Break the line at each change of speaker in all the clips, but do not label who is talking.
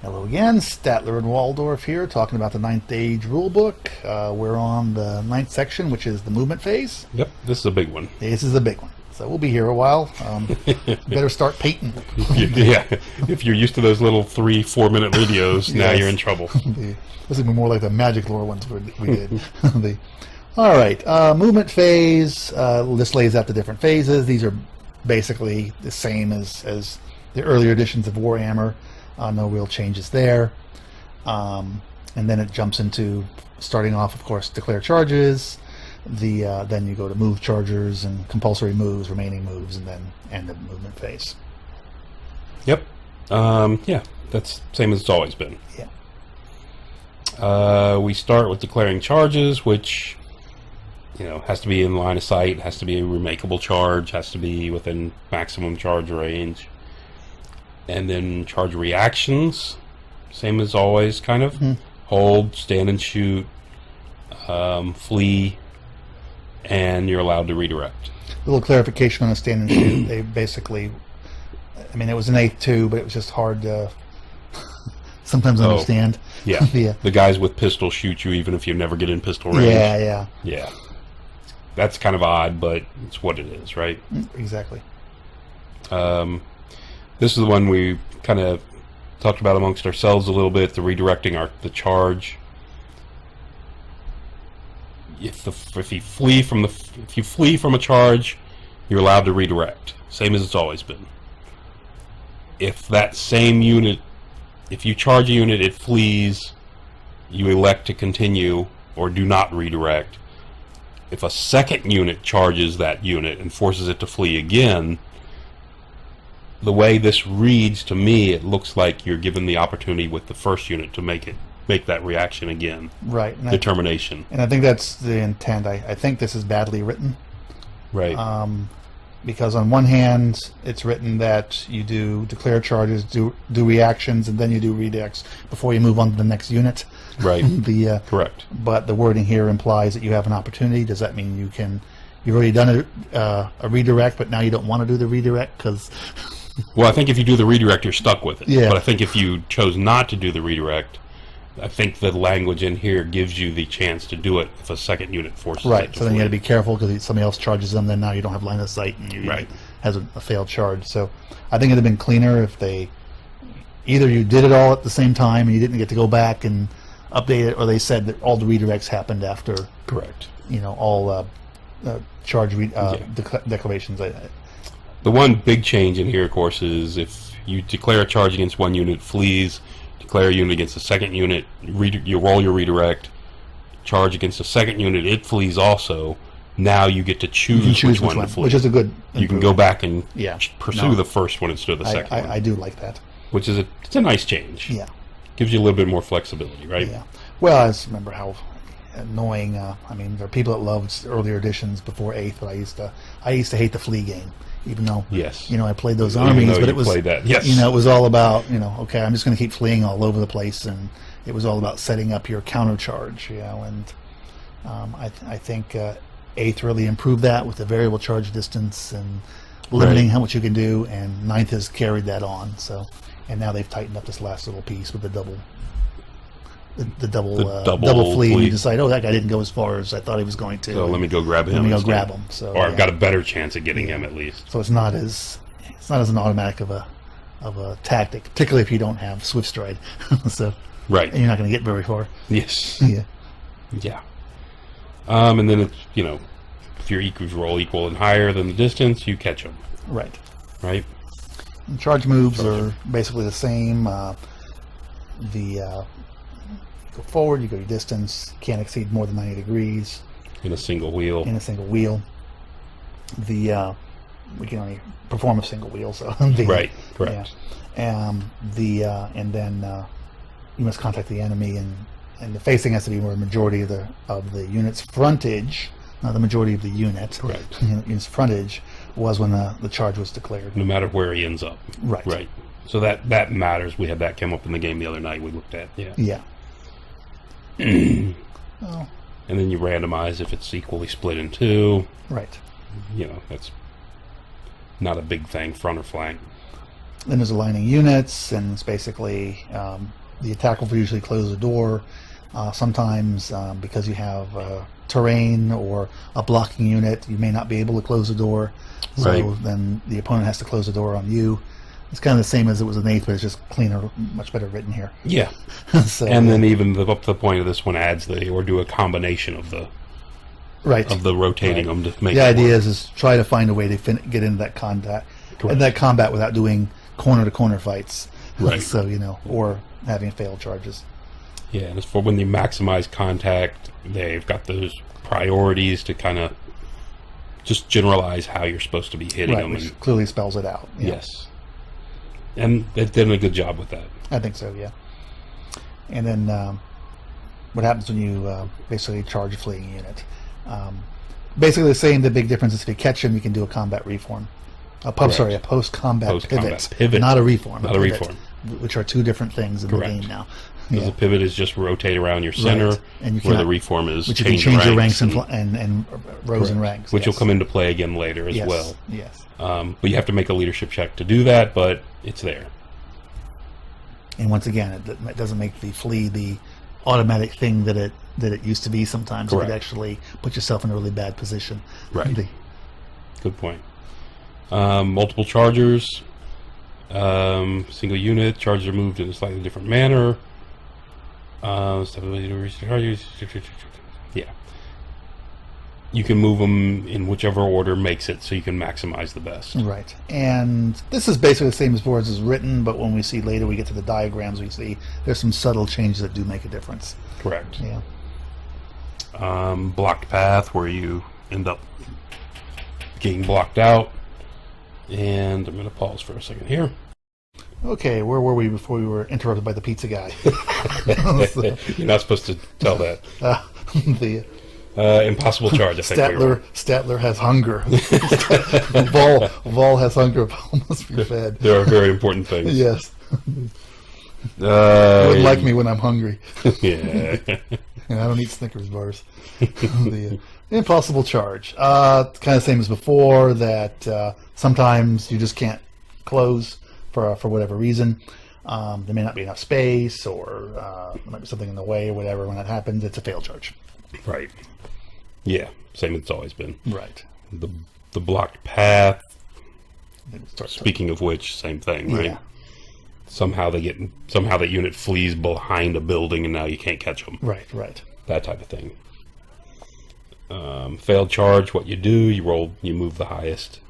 Hello again, Statler and Waldorf here, talking about the 9th Age rulebook. We're on the 9th section, which is the movement phase.
Yep, this is a big one.
This is a big one, so we'll be here a while. Better start painting.
Yeah, if you're used to those little 3-4 minute videos, now you're in trouble.
This will be more like the magic lore ones we did. All right, movement phase. This lays out the different phases. These are basically the same as the earlier editions of Warhammer. No real changes there. And then it jumps into starting off, of course, declare charges. Then you go to move chargers and compulsory moves, remaining moves, and then end of movement phase.
Yep. Yeah, that's same as it's always been.
Yeah.
We start with declaring charges, which has to be in line of sight, has to be a remakeable charge, has to be within maximum charge range. And then charge reactions, same as always, kind of. Mm-hmm. Hold, stand and shoot, flee, and you're allowed to redirect.
A little clarification on the stand and shoot. They basically, I mean, it was an 8th too, but it was just hard to sometimes understand.
Yeah. Yeah. The guys with pistols shoot you even if you never get in pistol range. Yeah. That's kind of odd, but it's what it is, right?
Exactly.
This is the one we kind of talked about amongst ourselves a little bit, the redirecting the charge. If you flee from a charge, you're allowed to redirect, same as it's always been. If that same unit, if you charge a unit, it flees, you elect to continue or do not redirect. If a second unit charges that unit and forces it to flee again, the way this reads to me, it looks like you're given the opportunity with the first unit to make that reaction again.
Right. And
determination.
I think that's the intent. I think this is badly written.
Right.
Because on one hand, it's written that you do declare charges, do reactions, and then you do redirects before you move on to the next unit.
Right. Correct.
But the wording here implies that you have an opportunity. Does that mean you've already done a redirect, but now you don't want to do the redirect because...
Well, I think if you do the redirect, you're stuck with it.
Yeah.
But I think if you chose not to do the redirect, I think the language in here gives you the chance to do it if a second unit forces it to
Right, so then you
flee.
got to be careful because somebody else charges them, then now you don't have line of sight and you has a failed charge. So I think it would have been cleaner if either you did it all at the same time and you didn't get to go back and update it, or they said that all the redirects happened after.
Correct.
All charge declarations.
The one big change in here, of course, is if you declare a charge against one unit, flees, declare a unit against the second unit, you roll your redirect, charge against the second unit, it flees also. Now you get to choose which one to flee.
Which is a good
You can go back and pursue
No.
the first one instead of the second one.
I do like that.
Which is it's a nice change.
Yeah.
Gives you a little bit more flexibility, right?
Yeah. Well, I just remember how annoying. I mean, there are people that loved earlier editions before 8th, but I used to hate the flee game. Even though, I played those armies, but it was, it was all about, okay, I'm just going to keep fleeing all over the place, and it was all about setting up your counter charge, and I think 8th really improved that with the variable charge distance and limiting how much you can do, and 9th has carried that on. So, and now they've tightened up this last little piece with the double flee. And you decide, that guy didn't go as far as I thought he was going to.
So let me go grab him.
Let me go grab him. So,
or I've got a better chance at getting him at least.
So it's not as an automatic of a tactic, particularly if you don't have swift stride. So
right,
and you're not going to get very far.
Yes.
Yeah.
And then it's if you roll equal and higher than the distance, you catch them.
Right.
Right.
And charge moves are basically the same. Go forward, you go your distance, can't exceed more than 90 degrees.
In a single wheel.
We can only perform a single wheel, so
right, correct.
Yeah. And then you must contact the enemy, and the facing has to be where the majority of the unit's frontage, not the majority of the unit.
Correct.
Unit's frontage was when the charge was declared.
No matter where he ends up.
Right.
Right. So that matters. We had that come up in the game the other night we looked at.
Yeah.
And then you randomize if it's equally split in two.
Right.
That's not a big thing, front or flank.
Then there's aligning units, and it's basically the attacker will usually close the door. Sometimes because you have terrain or a blocking unit, you may not be able to close the door. So then the opponent has to close the door on you. It's kind of the same as it was in 8th, but it's just cleaner, much better written here.
Yeah. So, and then even up to the point of this one adds or do a combination of the rotating them to make.
The idea is try to find a way to get into that combat without doing corner to corner fights.
Right.
So or having failed charges.
Yeah, and as for when you maximize contact, they've got those priorities to kind of just generalize how you're supposed to be hitting them.
Which clearly spells it out.
Yeah. Yes. And they've done a good job with that.
I think so, yeah. And then what happens when you basically charge a fleeing unit? Basically the same. The big difference is if you catch him, you can do a combat reform. A post-combat pivot. Not a reform.
Not a reform.
Which are two different things in the game now.
Because the pivot is just rotate around your center,
and
where the reform is
change your ranks and rows and ranks.
Which will come into play again later as well.
Yes.
But you have to make a leadership check to do that, but it's there.
And once again, it doesn't make the flee the automatic thing that it used to be sometimes.
Correct.
You could actually put yourself in a really bad position.
Right. Good point. Multiple chargers. Single unit. Charges are moved in a slightly different manner. Yeah. You can move them in whichever order makes it so you can maximize the best.
Right. And this is basically the same as far as it's written, but when we see later, we get to the diagrams, we see there's some subtle changes that do make a difference.
Correct.
Yeah.
Blocked path, where you end up getting blocked out. And I'm going to pause for a second here.
Okay, where were we before we were interrupted by the pizza guy?
You're not supposed to tell that. Impossible charge, I think.
Statler has hunger. Vol has hunger. Vol must be fed.
There are very important things.
Yes. You wouldn't like me when I'm hungry.
Yeah.
And I don't eat Snickers bars. The impossible charge. Kind of same as before, that sometimes you just can't close for whatever reason. There may not be enough space, or there might be something in the way, or whatever. When that happens, it's a fail charge.
Right. Yeah, same as it's always been.
Right.
The blocked path. Speaking of which, same thing, right?
Yeah.
Somehow the unit flees behind a building, and now you can't catch them.
Right.
That type of thing. Failed charge. What you do? You move the highest.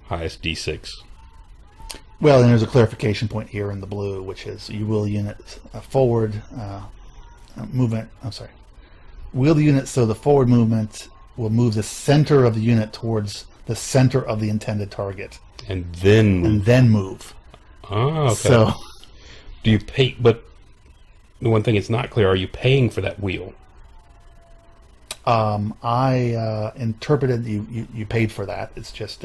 Highest D6.
Well, and there's a clarification point here in the blue, which is you will unit forward movement. I'm sorry. Wheel the unit so the forward movement will move the center of the unit towards the center of the intended target.
And then move.
Oh, okay.
So, do you pay? But the one thing it's not clear: are you paying for that wheel?
I interpreted you paid for that. It's just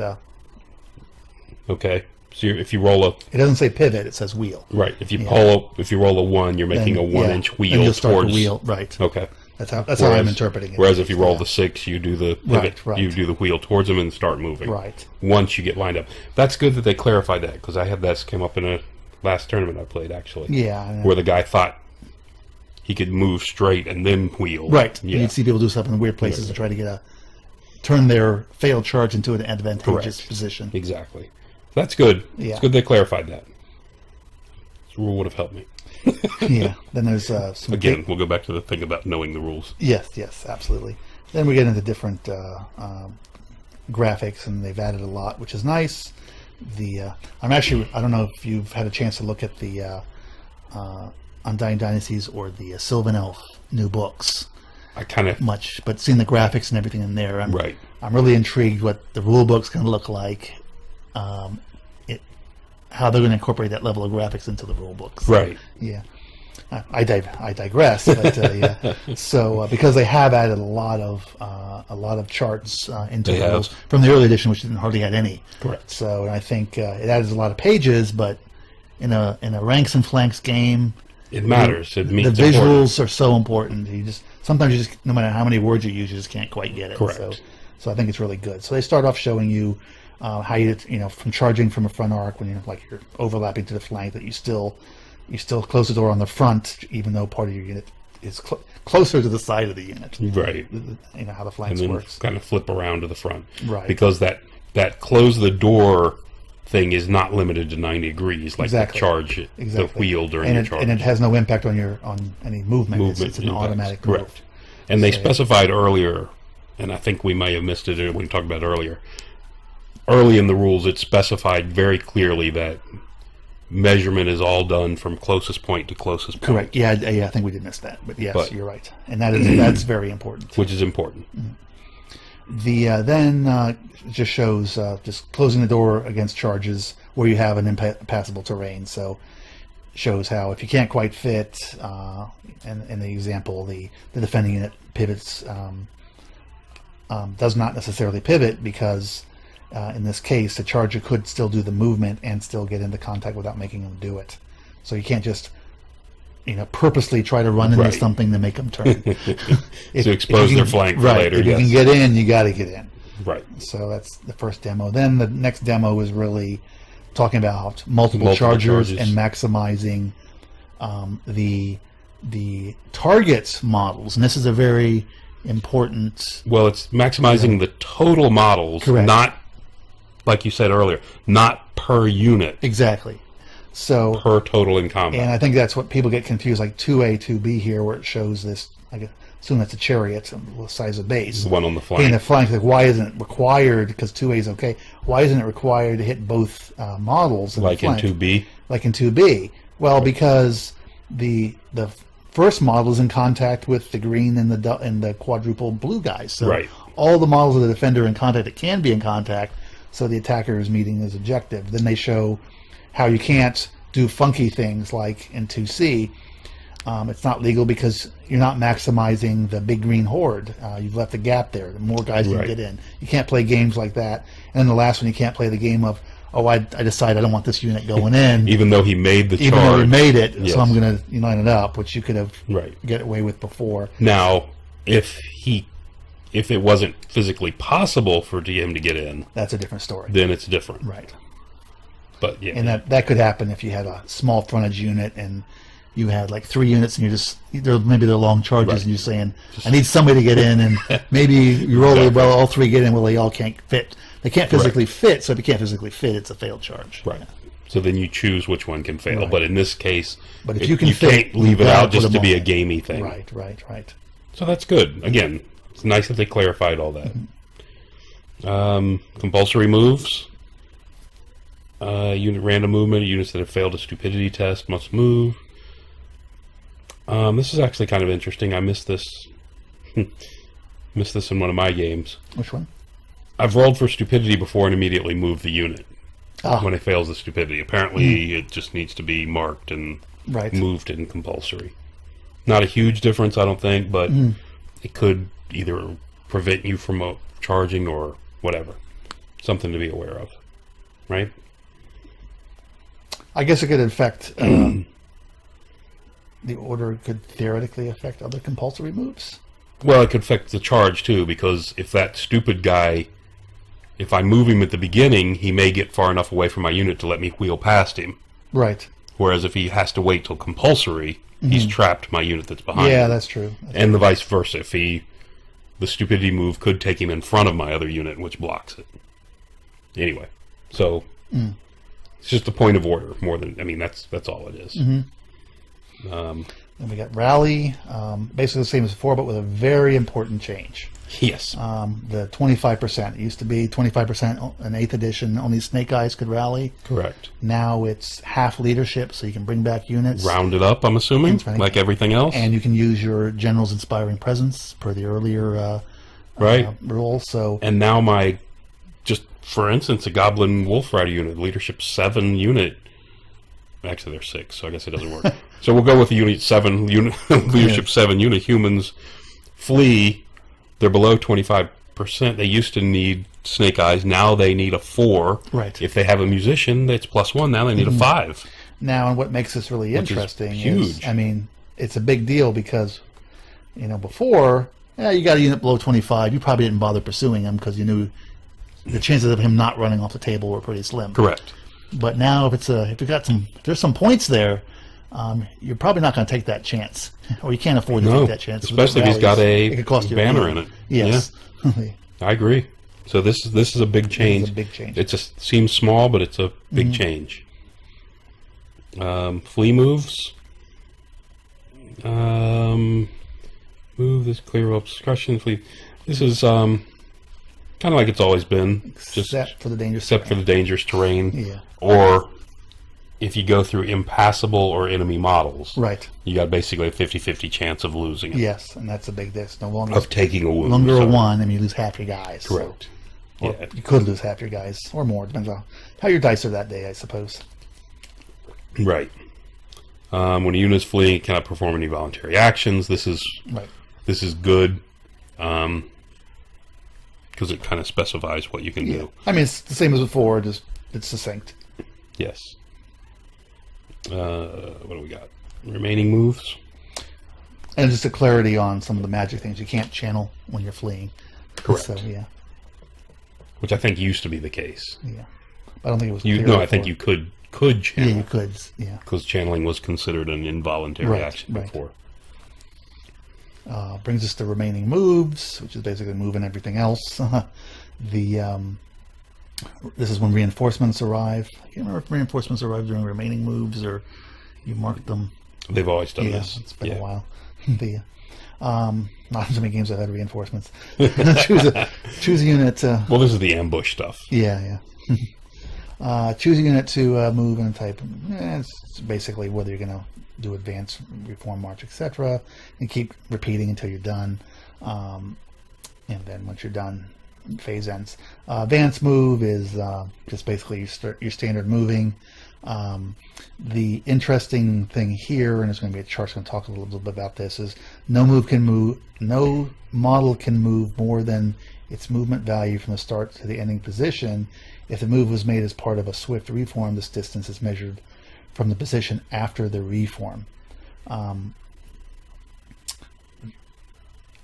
okay. So if you roll
it doesn't say pivot; it says wheel.
Right. If you roll a 1, you're making a 1-inch wheel
you'll start
towards
the wheel. Right.
Okay.
That's how I'm interpreting it.
Whereas if you roll the 6, you do the pivot.
Right.
You do the wheel towards them and start moving.
Right.
Once you get lined up. That's good that they clarified that, because I had that came up in a last tournament I played, actually.
Yeah.
Where the guy thought he could move straight and then wheel.
Right.
Yeah.
You'd see people do stuff in weird places to try to turn their failed charge into an advantageous position.
Exactly. That's good.
Yeah.
It's good they clarified that. This rule would have helped me.
Yeah. Then there's some...
Again, we'll go back to the thing about knowing the rules.
Yes, absolutely. Then we get into different graphics, and they've added a lot, which is nice. I don't know if you've had a chance to look at the Undying Dynasties or the Sylvan Elf new books.
I kind of...
Much, but seeing the graphics and everything in there,
right.
I'm really intrigued what the rule book's going to look like. How they're going to incorporate that level of graphics into the rule books.
Right.
Yeah. I digress. But, yeah. So because they have added a lot of charts into the rules from the early edition, which didn't hardly had any.
Correct.
So I think it adds a lot of pages, but in a ranks and flanks game,
it matters.
The visuals are so important. Sometimes no matter how many words you use, you just can't quite get it.
Correct.
So I think it's really good. So they start off showing you how you from charging from a front arc when you're overlapping to the flank, that you still close the door on the front even though part of your unit is closer to the side of the unit.
Right.
How the flanks
and then
works.
Kind of flip around to the front.
Right.
Because that close the door thing is not limited to 90 degrees like the charge, the wheel during the charge.
And it has no impact on any movement. It's an automatic move.
Correct. And they specified earlier, and I think we may have missed it when we talked about it earlier. Early in the rules, it specified very clearly that measurement is all done from closest point to closest point.
Correct. Yeah, I think we did miss that, but yes, you're right, and that's very important.
Which is important.
Then just shows just closing the door against charges where you have an impassable terrain. So shows how if you can't quite fit, and in the example, the defending unit pivots, does not necessarily pivot because in this case the charger could still do the movement and still get into contact without making them do it. So you can't just purposely try to run into something to make them turn.
To expose their flank for later.
If you can get in, you got to get in.
Right.
So that's the first demo. Then the next demo is really talking about multiple chargers and maximizing the targets models. And this is a very important...
Well, it's maximizing the total models, not, like you said earlier, not per unit.
Exactly. So
per total in combat.
And I think that's what people get confused, like 2A, 2B here, where it shows this, I assume that's a chariot, the size of base.
The one on the flank.
And the flank, like, why isn't it required, because 2A is okay, why isn't it required to hit both models in
like
the flank?
In 2B?
Like in 2B. Well, because the first model is in contact with the green and the quadruple blue guys. So all the models of the defender are in contact that can be in contact, so the attacker is meeting his objective. Then they show how you can't do funky things like in 2C. It's not legal because you're not maximizing the big green horde. You've left a gap there. More guys can get in. You can't play games like that. And then the last one, you can't play the game of, I decide I don't want this unit going in.
Even though he made the charge.
Even though he made it, so I'm going to line it up, which you could have get away with before.
Now, if it wasn't physically possible for him to get in,
that's a different story.
Then it's different.
Right.
But yeah.
And that could happen if you had a small frontage unit and you had like 3 units and maybe they're long charges and you're saying, I need somebody to get in, and maybe you roll it, well, all 3 get in, well, they all can't fit. They can't physically fit, so if you can't physically fit, it's a failed charge.
Right. Yeah. So then you choose which one can fail. But in this case,
if you
can't leave it out just to be a gamey thing.
Right.
So that's good. Again, it's nice that they clarified all that. Compulsory moves. Unit random movement. Units that have failed a stupidity test must move. This is actually kind of interesting. I missed this. Missed this in one of my games.
Which one?
I've rolled for stupidity before and immediately moved the unit when it fails the stupidity. Apparently, it just needs to be marked and moved in compulsory. Not a huge difference, I don't think, but it could either prevent you from charging or whatever. Something to be aware of, right?
I guess it could affect... the order could theoretically affect other compulsory moves?
Well, it could affect the charge, too, because if that stupid guy... If I move him at the beginning, he may get far enough away from my unit to let me wheel past him.
Right.
Whereas if he has to wait till compulsory, he's trapped my unit that's behind him.
Yeah, that's true.
And the vice versa. If the stupidity move could take him in front of my other unit, which blocks it. Anyway, so it's just a point of order more than... I mean, that's all it is.
Then we got rally, basically the same as before, but with a very important change.
Yes.
The 25%. It used to be 25% in 8th edition. Only Snake Eyes could rally.
Correct.
Now it's half leadership, so you can bring back units.
Round it up, I'm assuming, like everything else.
And you can use your General's Inspiring Presence per the earlier rule. So.
And now just for instance, a Goblin Wolf Rider unit, leadership 7 unit. Actually, there's 6, so I guess it doesn't work. So we'll go with the leadership 7 unit. Humans flee. They're below 25%. They used to need Snake Eyes. Now they need a 4.
Right.
If they have a musician, that's +1. Now they need a 5.
Now, and what makes this really interesting is, I mean, it's a big deal because, before, you got a unit below 25. You probably didn't bother pursuing them because you knew the chances of him not running off the table were pretty slim.
Correct.
But now, if there's some points there, you're probably not going to take that chance, or you can't afford to take that chance.
Especially if he's got a banner in it.
Yes,
yeah. I agree. So this is a big change.
It's a big change.
It just seems small, but it's a big change. Flea moves. Move this clear obstruction. Flea. This is kind of like it's always been.
Except for the
dangerous terrain.
Yeah.
Or if you go through impassable or enemy models,
right,
you got basically a 50-50 chance of losing it.
Yes, and that's a big this. No longer
of taking a wound.
Longer a one, and you lose half your guys.
Correct.
So, or you could lose half your guys, or more. Depends on how your dice are that day, I suppose.
Right. When a unit is fleeing, it cannot perform any voluntary actions. This is good, because it kind of specifies what you can do.
I mean, it's the same as before. Just it's succinct.
Yes. What do we got? Remaining moves.
And just a clarity on some of the magic things. You can't channel when you're fleeing.
Correct.
So, yeah.
Which I think used to be the case.
Yeah. I don't think it was
clear before. I think you could channel.
Yeah, you could. Yeah.
Because channeling was considered an involuntary action before.
Brings us to remaining moves, which is basically moving everything else. This is when reinforcements arrive. I can't remember if reinforcements arrive during remaining moves or you marked them.
They've always done this.
It's been a while. Not so many games I've had reinforcements. choose a unit.
Well, this is the ambush stuff.
Yeah. Choose a unit to move and type. It's basically whether you're going to do advance, reform, march, etc., and keep repeating until you're done. And then once you're done, phase ends. Advance move is just basically your standard moving. The interesting thing here, and there's going to be a chart going to talk a little bit about this, is no model can move more than its movement value from the start to the ending position. If the move was made as part of a swift reform, this distance is measured from the position after the reform. And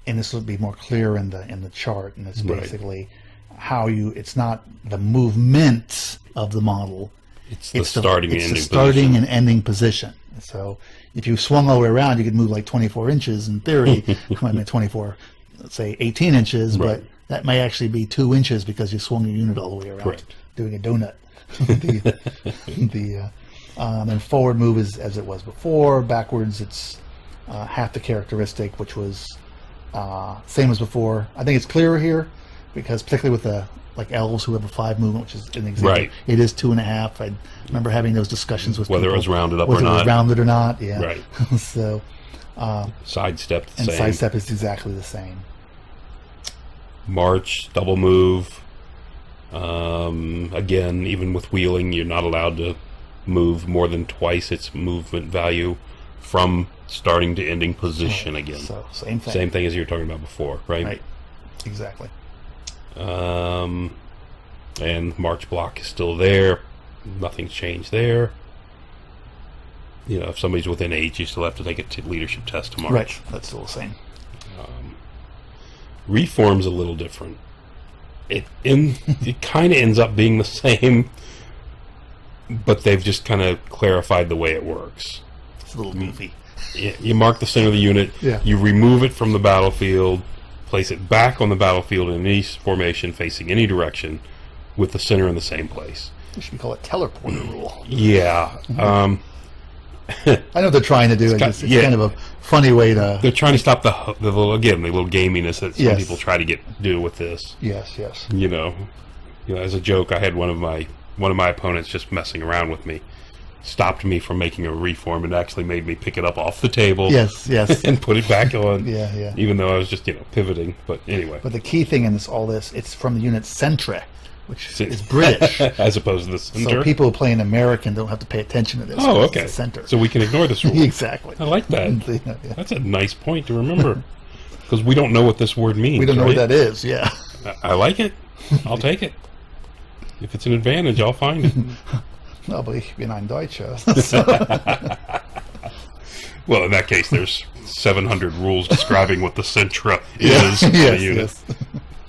this will be more clear in the chart, and it's basically how it's not the movement of the model.
It's the starting
and ending position. So if you swung all the way around, you could move like 24 inches in theory. It might be 24, let's say 18 inches, but that may actually be 2 inches because you swung your unit all the way around, doing a donut. Then forward move is as it was before. Backwards, it's half the characteristic, which was same as before. I think it's clearer here because particularly with the elves who have a 5 movement, which is an example, it is 2.5. I remember having those discussions with
whether
people,
it was rounded up or
whether
not.
It was rounded or not, yeah.
Right.
So
sidestep the same.
Sidestep is exactly the same.
March, double move. Again, even with wheeling, you're not allowed to move more than twice its movement value from starting to ending position again.
So same thing.
Same thing as you were talking about before, right?
Right. Exactly.
And March block is still there. Nothing's changed there. You know, if somebody's within 8, you still have to take a leadership test to march.
Right. That's still the same.
Reform's a little different. It kind of ends up being the same, but they've just kind of clarified the way it works.
It's a little goofy.
You mark the center of the unit.
Yeah.
You remove it from the battlefield, place it back on the battlefield in any formation facing any direction, with the center in the same place.
This should be called a teleporter rule.
Yeah.
I know what they're trying to do. It's kind of a funny way to...
They're trying to stop the little gaminess that some people try to do with this.
Yes.
You know, as a joke, I had one of my opponents just messing around with me, stopped me from making a reform and actually made me pick it up off the table.
Yes.
And put it back on.
Yeah.
Even though I was just pivoting. But anyway.
But the key thing in all this, it's from the unit centre, which is British.
As opposed to the center.
So people who play an American don't have to pay attention to this.
Oh, okay.
It's the center.
So we can ignore this rule.
Exactly.
I like that.
Yeah.
That's a nice point to remember. Because we don't know what this word means.
We don't know what that is, yeah.
I like it. I'll take it. If it's an advantage, I'll find it.
Aber ich bin ein Deutscher.
Well, in that case, there's 700 rules describing what the centra is in the unit.
Yes.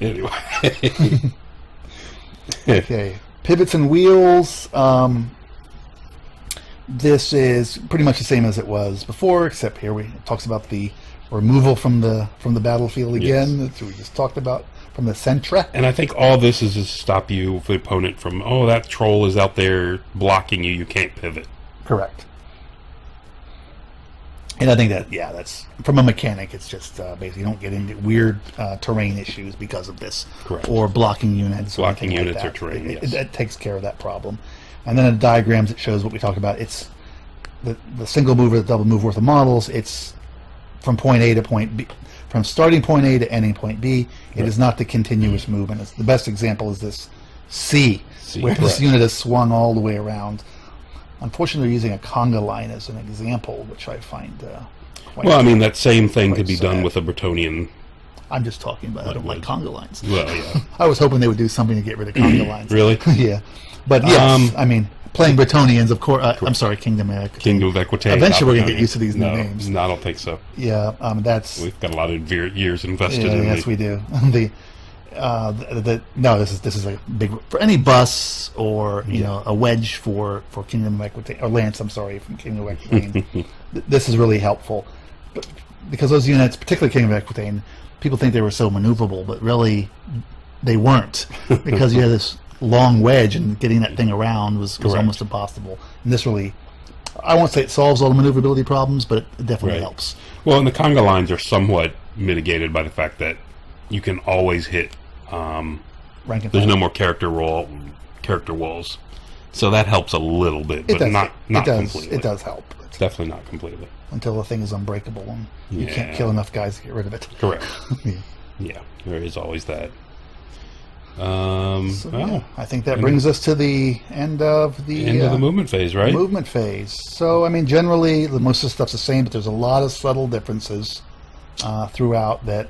Anyway.
Okay, pivots and wheels. This is pretty much the same as it was before, except here it talks about the removal from the battlefield again. Yes. That's what we just talked about from the centra.
And I think all this is to stop you, the opponent, from that troll is out there blocking you. You can't pivot.
Correct. And I think that that's from a mechanic. It's just basically you don't get into weird terrain issues because of this.
Correct.
Or blocking units.
Blocking units or terrain.
It takes care of that problem. And then in the diagrams, it shows what we talked about. It's the single move or the double move worth of models. It's from point A to point B, from starting point A to ending point B. It is not the continuous movement. The best example is this C where this unit is swung all the way around. Unfortunately, they're using a conga line as an example, which I find quite
well, I mean, that same thing could be
sad.
Done with a Bretonnian.
I'm just talking about I don't like conga lines.
Well, yeah.
I was hoping they would do something to get rid of conga lines.
Really?
Yeah. But yes, I mean, playing Bretonians, of course. I'm sorry, Kingdom of Equitaine.
Kingdom of Equitaine.
Eventually, we're going to get used to these new names.
No, I don't think so.
Yeah, that's...
We've got a lot of years invested in
yes, we do. No, this is a big... For any bus or, a wedge for Kingdom of Equitaine, or Lance, I'm sorry, from Kingdom of Equitaine, this is really helpful. But because those units, particularly Kingdom of Equitaine, people think they were so maneuverable, but really they weren't. Because you had this long wedge and getting that thing around was almost impossible. And this really, I won't say it solves all the maneuverability problems, but it definitely helps.
Well, and the conga lines are somewhat mitigated by the fact that you can always hit
rank and
there's no more character walls. So that helps a little bit, but not completely.
It does help.
It's definitely not completely.
Until the thing is unbreakable and you can't kill enough guys to get rid of it.
Correct. Yeah, there is always that.
I think that brings us to the end of the
movement phase, right?
Movement phase. So, I mean, generally, most of the stuff's the same, but there's a lot of subtle differences throughout that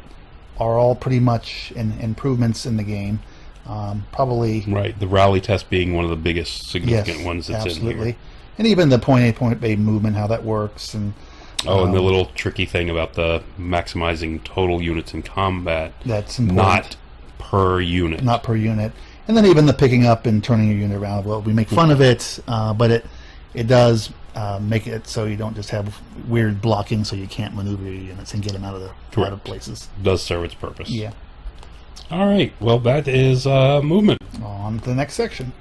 are all pretty much improvements in the game. Probably
right. The rally test being one of the biggest significant ones that's
absolutely.
in here,
and even the point A, point B movement, how that works, and
and the little tricky thing about the maximizing total units in combat.
That's important.
Not per unit.
Not per unit. And then even the picking up and turning your unit around. Well, we make fun of it, but it does make it so you don't just have weird blocking so you can't maneuver your units and get them out of places.
It does serve its purpose.
Yeah.
All right. Well, that is movement.
On to the next section.